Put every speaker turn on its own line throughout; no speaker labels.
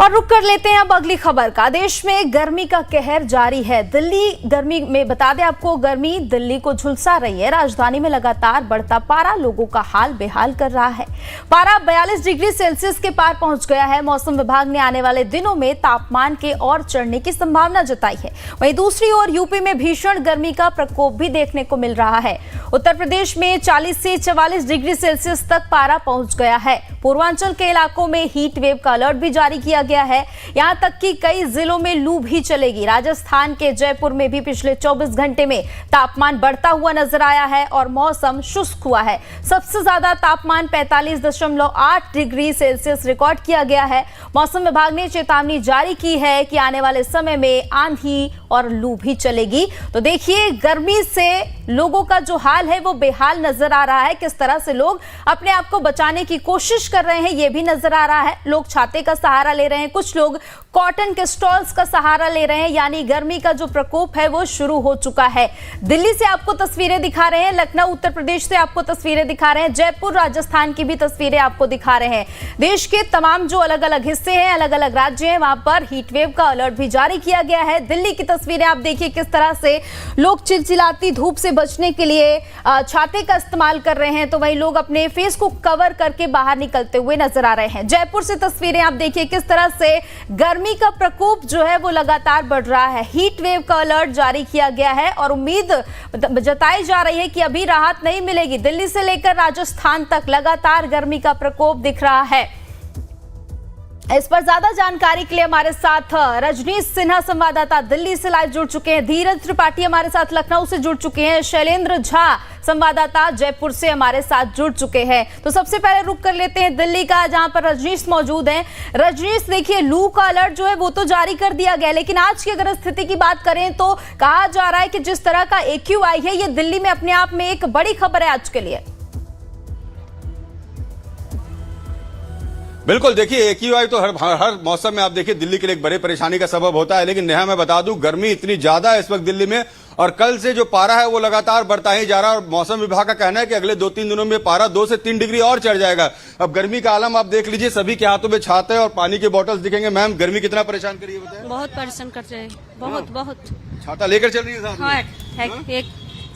और रुक कर लेते हैं अब अगली खबर का। देश में गर्मी का कहर जारी है। दिल्ली गर्मी में बता दें आपको, गर्मी दिल्ली को झुलसा रही है। राजधानी में लगातार बढ़ता पारा लोगों का हाल बेहाल कर रहा है। पारा 42 डिग्री सेल्सियस के पार पहुंच गया है। मौसम विभाग ने आने वाले दिनों में तापमान के और चढ़ने की संभावना जताई है। वहीं दूसरी ओर यूपी में भीषण गर्मी का प्रकोप भी देखने को मिल रहा है। उत्तर प्रदेश में 40 से 44 डिग्री सेल्सियस तक पारा पहुंच गया है। पूर्वांचल के इलाकों में हीट वेव का अलर्ट भी जारी किया गया है। यहां तक कि कई जिलों में लू भी चलेगी। राजस्थान के जयपुर में भी पिछले 24 घंटे में तापमान बढ़ता हुआ नजर आया है और मौसम शुष्क हुआ है। सबसे ज्यादा तापमान 45.8 डिग्री सेल्सियस रिकॉर्ड किया गया है। मौसम विभाग ने चेतावनी जारी की है कि आने वाले समय में आंधी और लू भी चलेगी। तो देखिए, गर्मी से लोगों का जो हाल है वो बेहाल नजर आ रहा है। किस तरह से लोग अपने आप को बचाने की कोशिश कर रहे हैं ये भी नजर आ रहा है। लोग छाते का सहारा ले रहे हैं, कुछ लोग कॉटन के स्टॉल्स का सहारा ले रहे हैं। यानी गर्मी का जो प्रकोप है वो शुरू हो चुका है। दिल्ली से आपको तस्वीरें दिखा रहे हैं, लखनऊ उत्तर प्रदेश से आपको तस्वीरें दिखा रहे हैं, जयपुर राजस्थान की भी तस्वीरें आपको दिखा रहे हैं। देश के तमाम जो अलग अलग हिस्से हैं, अलग अलग राज्य हैं, वहां पर हीट वेव का अलर्ट भी जारी किया गया है। दिल्ली की तस्वीरें आप देखिए, किस तरह से लोग चिलचिलाती धूप से बचने के लिए छाते का इस्तेमाल कर रहे हैं, तो वहीं लोग अपने फेस को कवर करके बाहर निकलते हुए नजर आ रहे हैं। जयपुर से तस्वीरें आप देखिए, किस तरह से गर्मी का प्रकोप जो है वो लगातार बढ़ रहा है। हीट वेव का अलर्ट जारी किया गया है और उम्मीद जताई जा रही है कि अभी राहत नहीं मिलेगी। दिल्ली से लेकर राजस्थान तक लगातार गर्मी का प्रकोप दिख रहा है। इस पर ज्यादा जानकारी के लिए हमारे साथ रजनीश सिन्हा संवाददाता दिल्ली से लाइव जुड़ चुके हैं, धीरज त्रिपाठी हमारे साथ लखनऊ से जुड़ चुके हैं, शैलेंद्र झा संवाददाता जयपुर से हमारे साथ जुड़ चुके हैं। तो सबसे पहले रुक कर लेते हैं दिल्ली का, जहां पर रजनीश मौजूद हैं। रजनीश, देखिए, लू का अलर्ट जो है वो तो जारी कर दिया गया, लेकिन आज की अगर स्थिति की बात करें तो कहा जा रहा है कि जिस तरह का AQI है, ये दिल्ली में अपने आप में एक बड़ी खबर है आज के लिए।
बिल्कुल, देखिए AQI तो हर मौसम में आप देखिए दिल्ली के लिए एक बड़ी परेशानी का सबब होता है। लेकिन नेहा, मैं बता दूं, गर्मी इतनी ज्यादा है इस वक्त दिल्ली में और कल से जो पारा है वो लगातार बढ़ता ही जा रहा है और मौसम विभाग का कहना है कि अगले 2-3 दिनों में पारा 2 से 3 डिग्री और चढ़ जाएगा। अब गर्मी का आलम आप देख लीजिए, सभी के हाथों में छाते और पानी के बॉटल्स दिखेंगे। मैम, गर्मी कितना परेशान करिए बताएं।
बहुत परेशान करते हैं, बहुत।
छाता लेकर चल रही है साथ में?
हाँ, एक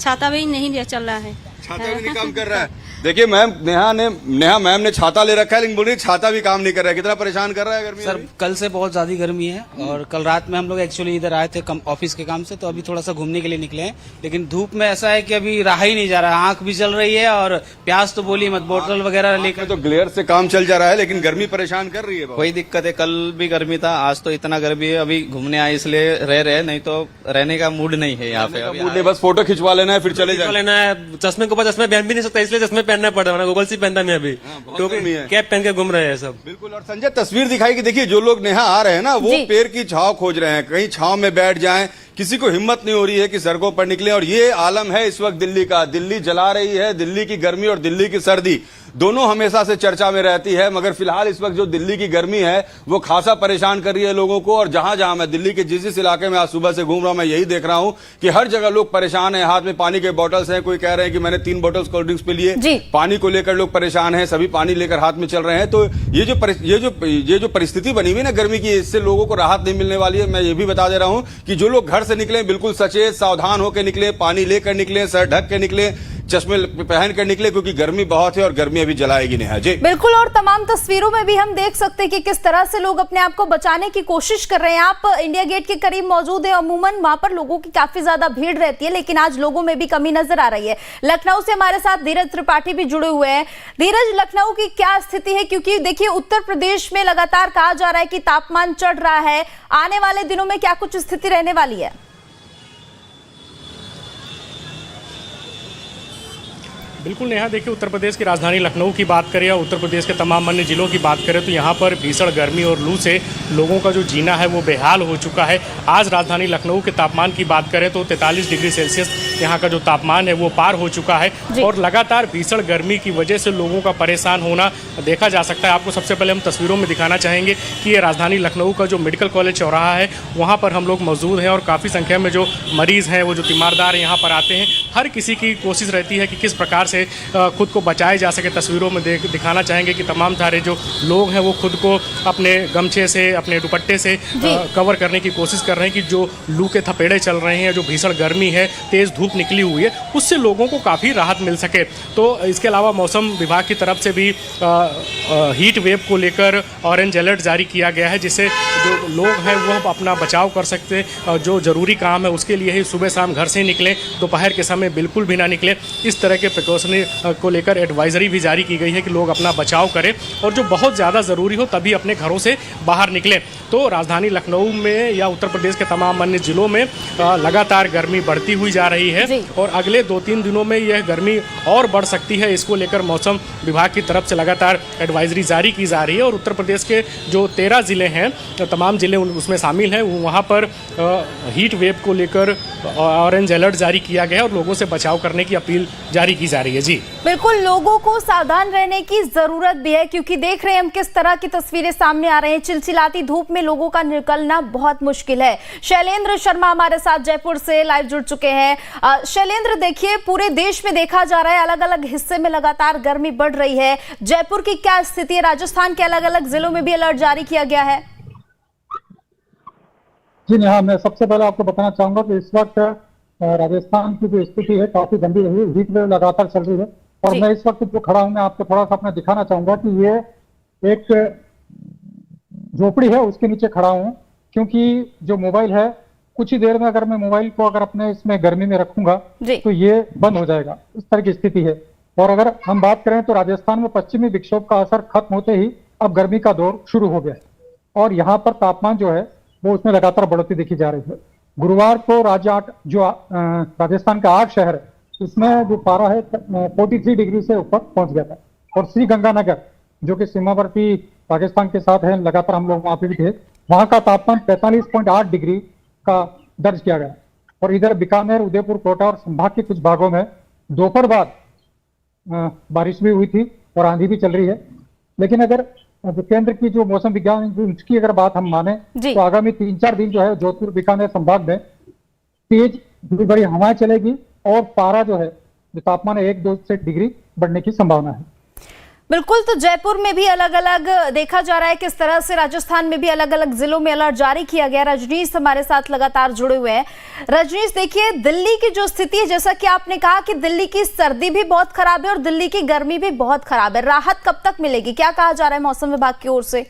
छाता भी नहीं चल रहा है,
छाता भी नहीं काम कर रहा है। देखिए मैम, नेहा मैम ने छाता ले रखा है लेकिन बोल रही छाता भी काम नहीं कर रहा है। कितना परेशान कर रहा है गर्मी?
सर, कल से बहुत ज्यादा गर्मी है और कल रात में हम लोग एक्चुअली इधर आए थे ऑफिस के काम से, तो अभी थोड़ा सा घूमने के लिए निकले हैं। लेकिन धूप में ऐसा है कि अभी रहा ही नहीं जा रहा है, आंख भी चल रही है और प्यास तो बोली मत, बोतल वगैरह लेकर
तो ग्लेयर से काम चल जा रहा है, लेकिन गर्मी परेशान कर रही है।
वही दिक्कत है, कल भी गर्मी था, आज तो इतना गर्मी है। अभी घूमने आए इसलिए रह रहे, नहीं तो रहने का मूड नहीं है यहाँ पे।
मूड नहीं, बस फोटो खिंचवा लेना है फिर चले जाना
लेना है। चश्मे के ऊपर चश्मे पहन भी नहीं सकता, इसलिए चश्मे पहनना पड़ रहा है। गूगल से पहनता मैं अभी, तो कैप पहन के घूम रहे हैं सब।
बिल्कुल। और संजय, तस्वीर दिखाई कि देखिए जो लोग नेहा आ रहे हैं ना, वो पेड़ की छांव खोज रहे हैं, कहीं छांव में बैठ जाएं। किसी को हिम्मत नहीं हो रही है कि सड़कों पर निकले और ये आलम है इस वक्त दिल्ली का। दिल्ली जला रही है, दिल्ली की गर्मी और दिल्ली की सर्दी दोनों हमेशा से चर्चा में रहती है, मगर फिलहाल इस वक्त जो दिल्ली की गर्मी है वो खासा परेशान कर रही है लोगों को। और जहां जहां मैं दिल्ली के जिस इलाके में आज सुबह से घूम रहा हूं, मैं यही देख रहा हूं कि हर जगह लोग परेशान हैं। हाथ में पानी के बॉटल्स हैं, कोई कह रहे हैं कि मैंने 3 बॉटल्स कोल्ड ड्रिंक्स पी लिए। पानी को लेकर लोग परेशान हैं, सभी पानी लेकर हाथ में चल रहे हैं। तो ये जो परिस्थिति बनी हुई ना गर्मी की, इससे लोगों को राहत नहीं मिलने वाली है। मैं ये भी बता दे रहा हूं कि जो लोग घर से निकले बिल्कुल सचेत सावधान होकर निकले, पानी लेकर निकले, सर ढक के निकले, चश्मे पहन कर निकले, क्योंकि गर्मी बहुत है और गर्मी अभी जलाएगी। नेहा जी,
बिल्कुल। और तमाम तस्वीरों में भी हम देख सकते हैं कि किस तरह से लोग अपने आप को बचाने की कोशिश कर रहे हैं। आप इंडिया गेट के करीब मौजूद है, अमूमन वहां पर लोगों की काफी ज्यादा भीड़ रहती है, लेकिन आज लोगों में भी कमी नजर आ रही है। लखनऊ से हमारे साथ धीरज त्रिपाठी भी जुड़े हुए हैं। धीरज, लखनऊ की क्या स्थिति है? क्योंकि देखिए, उत्तर प्रदेश में लगातार कहा जा रहा है कि तापमान चढ़ रहा है, आने वाले दिनों में क्या कुछ स्थिति रहने वाली है?
बिल्कुल नेहा, देखिए, उत्तर प्रदेश की राजधानी लखनऊ की बात करें या उत्तर प्रदेश के तमाम अन्य जिलों की बात करें तो यहाँ पर भीषण गर्मी और लू से लोगों का जो जीना है वो बेहाल हो चुका है। आज राजधानी लखनऊ के तापमान की बात करें तो 43 डिग्री सेल्सियस यहाँ का जो तापमान है वो पार हो चुका है और लगातार भीषण गर्मी की वजह से लोगों का परेशान होना देखा जा सकता है। आपको सबसे पहले हम तस्वीरों में दिखाना चाहेंगे कि ये राजधानी लखनऊ का जो मेडिकल कॉलेज चौराहा है वहाँ पर हम लोग मौजूद हैं और काफ़ी संख्या में जो मरीज़ हैं, वो जो तीमारदार यहाँ पर आते हैं, हर किसी की कोशिश रहती है कि किस प्रकार से खुद को बचाए जा सके। तस्वीरों में दिखाना चाहेंगे कि तमाम सारे जो लोग हैं वो खुद को अपने गमछे से, अपने दुपट्टे से कवर करने की कोशिश कर रहे हैं कि जो लू के थपेड़े चल रहे हैं, जो भीषण गर्मी है, तेज़ धूप निकली हुई है, उससे लोगों को काफ़ी राहत मिल सके। तो इसके अलावा मौसम विभाग की तरफ से भी हीट वेव को लेकर ऑरेंज अलर्ट जारी किया गया है, जिससे जो लोग हैं वो अपना बचाव कर सकते हैं। जो ज़रूरी काम है उसके लिए ही सुबह शाम घर से ही निकलें, दोपहर के समय बिल्कुल भी ना निकलें। इस तरह के प्रिकॉशनरी को लेकर एडवाइजरी भी जारी की गई है कि लोग अपना बचाव करें और जो बहुत ज़्यादा ज़रूरी हो तभी अपने घरों से बाहर निकलें। तो राजधानी लखनऊ में या उत्तर प्रदेश के तमाम अन्य जिलों में लगातार गर्मी बढ़ती हुई जा रही है और अगले 2-3 दिनों में यह गर्मी और बढ़ सकती है। इसको लेकर मौसम विभाग की तरफ से लगातार एडवाइजरी जारी की जा रही है और उत्तर प्रदेश के जो 13 ज़िले हैं, तमाम ज़िले उसमें शामिल हैं, वहाँ पर हीट वेव को लेकर ऑरेंज अलर्ट जारी किया गया है और लोगों से बचाव करने की अपील जारी की जा रही है। जी
बिल्कुल, लोगों को सावधान रहने की जरूरत भी है क्योंकि देख रहे हैं हम किस तरह की तस्वीरें सामने आ रहे हैं। चिलचिलाती धूप में लोगों का निकलना बहुत मुश्किल है। शैलेंद्र शर्मा हमारे साथ जयपुर से लाइव जुड़ चुके हैं। शैलेंद्र, देखिए पूरे देश में देखा जा रहा है अलग अलग हिस्से में लगातार गर्मी बढ़ रही है। जयपुर की क्या स्थिति है? राजस्थान के अलग अलग जिलों में भी अलर्ट जारी किया गया है।
जी नेहा, मैं सबसे पहले आपको बताना चाहूंगा कि इस वक्त राजस्थान की जो स्थिति है काफी गंभीर है। हीट वेव लगातार चल रही है और मैं इस वक्त जो खड़ा हूं, मैं आपको थोड़ा सा अपना दिखाना चाहूंगा कि ये एक झोपड़ी है, उसके नीचे खड़ा हूं क्योंकि जो मोबाइल है, कुछ ही देर में अगर मैं मोबाइल को अगर अपने इसमें गर्मी में रखूंगा तो ये बंद हो जाएगा। इस तरह की स्थिति है। और अगर हम बात करें तो राजस्थान में पश्चिमी विक्षोभ का असर खत्म होते ही अब गर्मी का दौर शुरू हो गया और यहाँ पर तापमान जो है वो उसमें लगातार बढ़ोतरी देखी जा रही है। गुरुवार को राजस्थान का 8 शहर है, इसमें जो पारा है 43 डिग्री से ऊपर पहुंच गया था। और श्री गंगानगर जो कि सीमावर्ती पाकिस्तान के साथ है, लगातार हम लोग वहां पे भी थे, वहां का तापमान 45.8 डिग्री का दर्ज किया गया। और इधर बीकानेर, उदयपुर, कोटा और संभाग के कुछ भागों में दोपहर बाद बारिश भी हुई थी और आंधी भी चल रही है। लेकिन अगर केंद्र की जो मौसम विज्ञान उसकी अगर बात हम माने तो आगामी 3-4 दिन जो है जोधपुर, बीकानेर संभाग में तेज बड़ी हवाएं चलेगी और पारा जो है, जो तापमान है 1-2 डिग्री बढ़ने की संभावना है।
बिल्कुल, तो जयपुर में भी अलग अलग देखा जा रहा है किस तरह से राजस्थान में भी अलग अलग जिलों में अलर्ट जारी किया गया। रजनीश हमारे साथ लगातार जुड़े हुए हैं। रजनीश, देखिए दिल्ली की जो स्थिति है, जैसा कि आपने कहा कि दिल्ली की सर्दी भी बहुत खराब है और दिल्ली की गर्मी भी बहुत खराब है। राहत कब तक मिलेगी, क्या कहा जा रहा है मौसम विभाग की ओर से?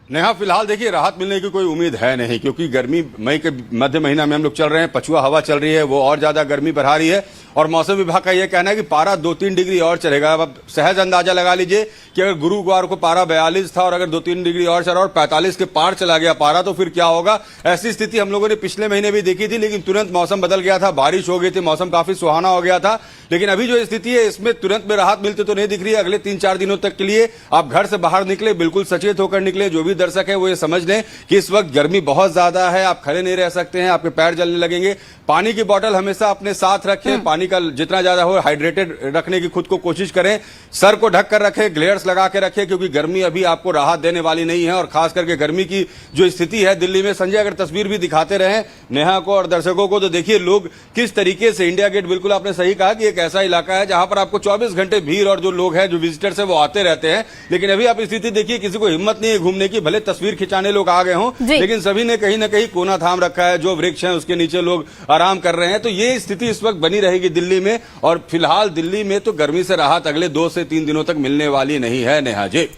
नेहा, फिलहाल देखिए राहत मिलने की कोई उम्मीद है नहीं क्योंकि गर्मी मई के मध्य महीना में हम लोग चल रहे हैं, पछुआ हवा चल रही है, वो और ज्यादा गर्मी बढ़ा रही है और मौसम विभाग का यह कहना है कि पारा 2-3 डिग्री और चलेगा। अब सहज अंदाजा लगा लीजिए कि अगर गुरुवार को पारा 42 था और अगर 2-3 डिग्री और चला और 45 के पार चला गया पारा तो फिर क्या होगा। ऐसी स्थिति हम लोगों ने पिछले महीने भी देखी थी, लेकिन तुरंत मौसम बदल गया था, बारिश हो गई थी, मौसम काफी सुहाना हो गया था। लेकिन अभी जो स्थिति है इसमें तुरंत में राहत मिलती तो नहीं दिख रही है। अगले 3-4 दिनों तक के लिए आप घर से बाहर निकले, बिल्कुल सचेत होकर निकले। जो भी दर्शक है वो ये समझ लें कि इस वक्त गर्मी बहुत ज्यादा है, आप खड़े नहीं रह सकते हैं, आपके पैर जलने लगेंगे। पानी की बोतल हमेशा अपने साथ रखें, पानी का जितना ज्यादा हो हाइड्रेटेड रखने की खुद को कोशिश करें। सर को ढक कर रखें, ग्लेयर्स लगा के रखें क्योंकि गर्मी अभी आपको राहत देने वाली नहीं है। और खास करके गर्मी की जो स्थिति है दिल्ली में, संजय अगर तस्वीर भी दिखाते रहे नेहा को और दर्शकों को तो देखिए लोग किस तरीके से, इंडिया गेट बिल्कुल आपने सही कहा कि एक ऐसा इलाका है जहां पर आपको 24 घंटे भीड़ और जो लोग हैं, जो विजिटर्स है वो आते रहते हैं। लेकिन अभी आप स्थिति देखिए, किसी को हिम्मत नहीं है घूमने की, भले तस्वीर खिंचाने लोग आ गए हों लेकिन सभी ने कहीं ना कहीं कोना थाम रखा है। जो वृक्ष है उसके नीचे लोग आराम कर रहे हैं। तो ये स्थिति इस वक्त बनी रहेगी दिल्ली में और फिलहाल दिल्ली में तो गर्मी से राहत अगले 2 से 3 दिनों तक मिलने वाली नहीं है। नेहा जी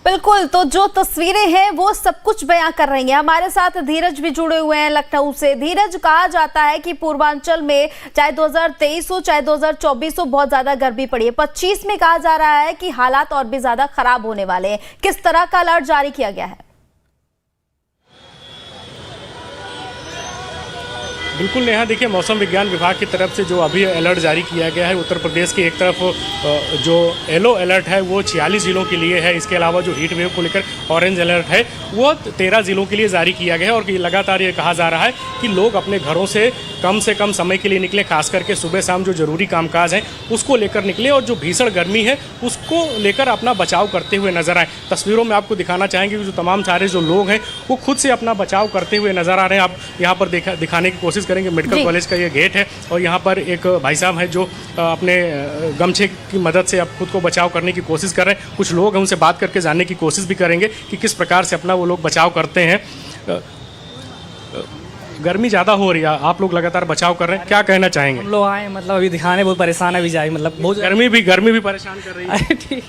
बिल्कुल, तो जो तस्वीरें हैं वो सब कुछ बयां कर रही हैं। हमारे साथ धीरज भी जुड़े हुए हैं लखनऊ से। धीरज, कहा जाता है कि पूर्वांचल में चाहे 2023 हो चाहे 2024 हो बहुत ज्यादा गर्मी पड़ी है। 25 में कहा जा रहा है कि हालात और भी ज्यादा खराब होने वाले हैं। किस तरह का अलर्ट जारी किया गया है?
बिल्कुल नेहा, देखिए मौसम विज्ञान विभाग की तरफ से जो अभी अलर्ट जारी किया गया है, उत्तर प्रदेश की एक तरफ जो येलो अलर्ट है वो 46 जिलों के लिए है। इसके अलावा जो हीट वेव को लेकर ऑरेंज अलर्ट है वो 13 जिलों के लिए जारी किया गया है। और लगातार ये कहा जा रहा है कि लोग अपने घरों से कम समय के लिए निकले, खास करके सुबह शाम जो जरूरी कामकाज हैं उसको लेकर निकले और जो भीषण गर्मी है उसको लेकर अपना बचाव करते हुए नजर आए। तस्वीरों में आपको दिखाना चाहेंगे कि जो तमाम सारे जो लोग हैं वो खुद से अपना बचाव करते हुए नजर आ रहे हैं। आप यहाँ पर दिखाने की कोशिश करेंगे। मेडिकल
जी।
कॉलेज का ये गेट है और यहाँ पर एक भाई साहब हैं जो अपने गमछे की मदद से अब खुद को बचाव करने की कोशिश कर रहे हैं। कुछ लोग हैं, उनसे बात करके जानने की कोशिश भी करेंगे कि किस प्रकार से अपना वो लोग बचाव करते हैं। गर्मी ज़्यादा हो रही है, आप लोग लगातार बचाव कर रहे हैं, क्या कहना चाहेंगे?
हम लोग आए मतलब अभी दिखाने, बहुत परेशान है, अभी जाए मतलब बहुत
गर्मी भी परेशान कर रही है।
ठीक।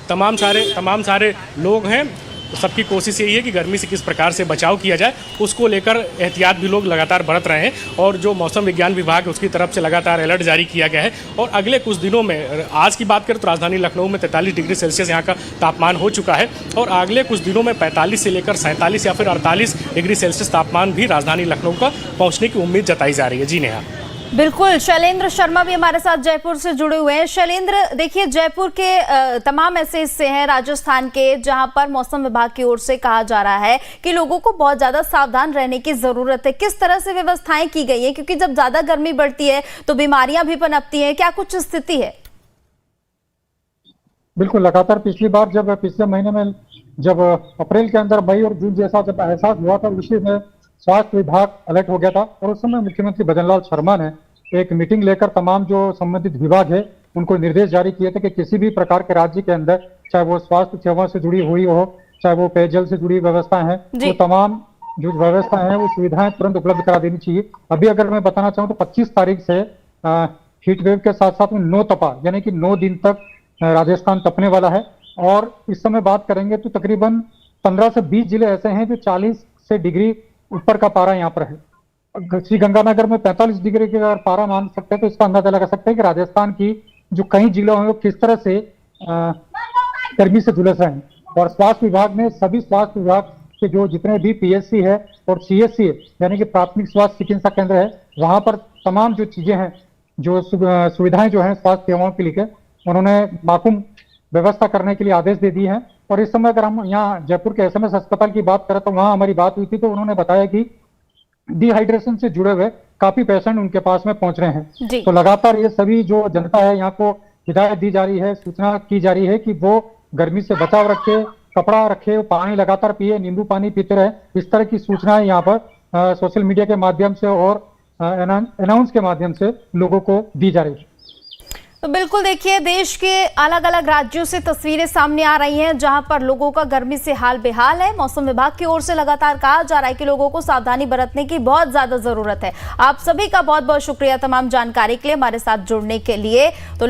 तमाम सारे लोग हैं, सबकी कोशिश यही है कि गर्मी से किस प्रकार से बचाव किया जाए, उसको लेकर एहतियात भी लोग लगातार बरत रहे हैं। और जो मौसम विज्ञान विभाग है उसकी तरफ से लगातार अलर्ट जारी किया गया है। और अगले कुछ दिनों में, आज की बात करें तो राजधानी लखनऊ में 43 डिग्री सेल्सियस यहाँ का तापमान हो चुका है और अगले कुछ दिनों में 45 से लेकर 47 या फिर 48 डिग्री सेल्सियस तापमान भी राजधानी लखनऊ का पहुँचने की उम्मीद जताई जा रही है। जी नेहा।
बिल्कुल, शैलेंद्र शर्मा भी हमारे साथ जयपुर से जुड़े हुए हैं। शैलेंद्र, देखिए जयपुर के तमाम ऐसे हिस्से हैं राजस्थान के जहां पर मौसम विभाग की ओर से कहा जा रहा है कि लोगों को बहुत ज्यादा सावधान रहने की जरूरत है। किस तरह से व्यवस्थाएं की गई हैं, क्योंकि जब ज्यादा गर्मी बढ़ती है तो बीमारियां भी पनपती हैं, क्या कुछ स्थिति है?
बिल्कुल, लगातार पिछली बार जब पिछले महीने में जब अप्रैल के अंदर मई और जून जैसा जब एहसास हुआ था, उसी में स्वास्थ्य विभाग अलर्ट हो गया था और उस समय मुख्यमंत्री भजनलाल शर्मा ने एक मीटिंग लेकर तमाम जो संबंधित विभाग है उनको निर्देश जारी किए थे कि किसी भी प्रकार के राज्य के अंदर, चाहे वो स्वास्थ्य सेवा से जुड़ी हुई हो, चाहे वो पेयजल से जुड़ी व्यवस्था है, वो तमाम जो व्यवस्था है वो सुविधाएं तुरंत उपलब्ध करा देनी चाहिए। अभी अगर मैं बताना चाहूँ तो 25 तारीख से हीट वेव के साथ साथ में 9 तपा यानी कि 9 दिन तक राजस्थान तपने वाला है। और इस समय बात करेंगे तो तकरीबन 15 से 20 जिले ऐसे हैं जो 40 से डिग्री ऊपर का पारा यहाँ पर है। श्रीगंगानगर में 45 डिग्री का अगर पारा मान सकते हैं तो इसका अंदाजा लगा सकते हैं कि राजस्थान की जो कई जिलों हैं वो किस तरह से गर्मी से झुलस रहे हैं। और स्वास्थ्य विभाग ने सभी स्वास्थ्य विभाग के जो जितने भी पीएचसी है और सीएचसी है यानी कि प्राथमिक स्वास्थ्य चिकित्सा केंद्र है, वहां पर तमाम जो चीजें हैं, जो सुविधाएं जो हैं स्वास्थ्य सेवाओं के लिए, उन्होंने माकूम व्यवस्था करने के लिए आदेश दे दिए हैं। और इस समय अगर हम यहाँ जयपुर के एसएमएस अस्पताल की बात करें तो वहां हमारी बात हुई थी तो उन्होंने बताया कि डिहाइड्रेशन से जुड़े हुए काफी पेशेंट उनके पास में पहुंच रहे हैं। तो लगातार ये सभी जो जनता है यहाँ को हिदायत दी जा रही है, सूचना की जा रही है कि वो गर्मी से बचाव रखे, कपड़ा रखे, पानी लगातार पिए, नींबू पानी पीते रहे। इस तरह की सूचनाएं यहाँ पर सोशल मीडिया के माध्यम से और अनाउंस के माध्यम से लोगों को दी जा रही है।
तो बिल्कुल देखिए, देश के अलग अलग राज्यों से तस्वीरें सामने आ रही हैं जहां पर लोगों का गर्मी से हाल बेहाल है। मौसम विभाग की ओर से लगातार कहा जा रहा है कि लोगों को सावधानी बरतने की बहुत ज्यादा जरूरत है। आप सभी का बहुत बहुत शुक्रिया तमाम जानकारी के लिए, हमारे साथ जुड़ने के लिए। तो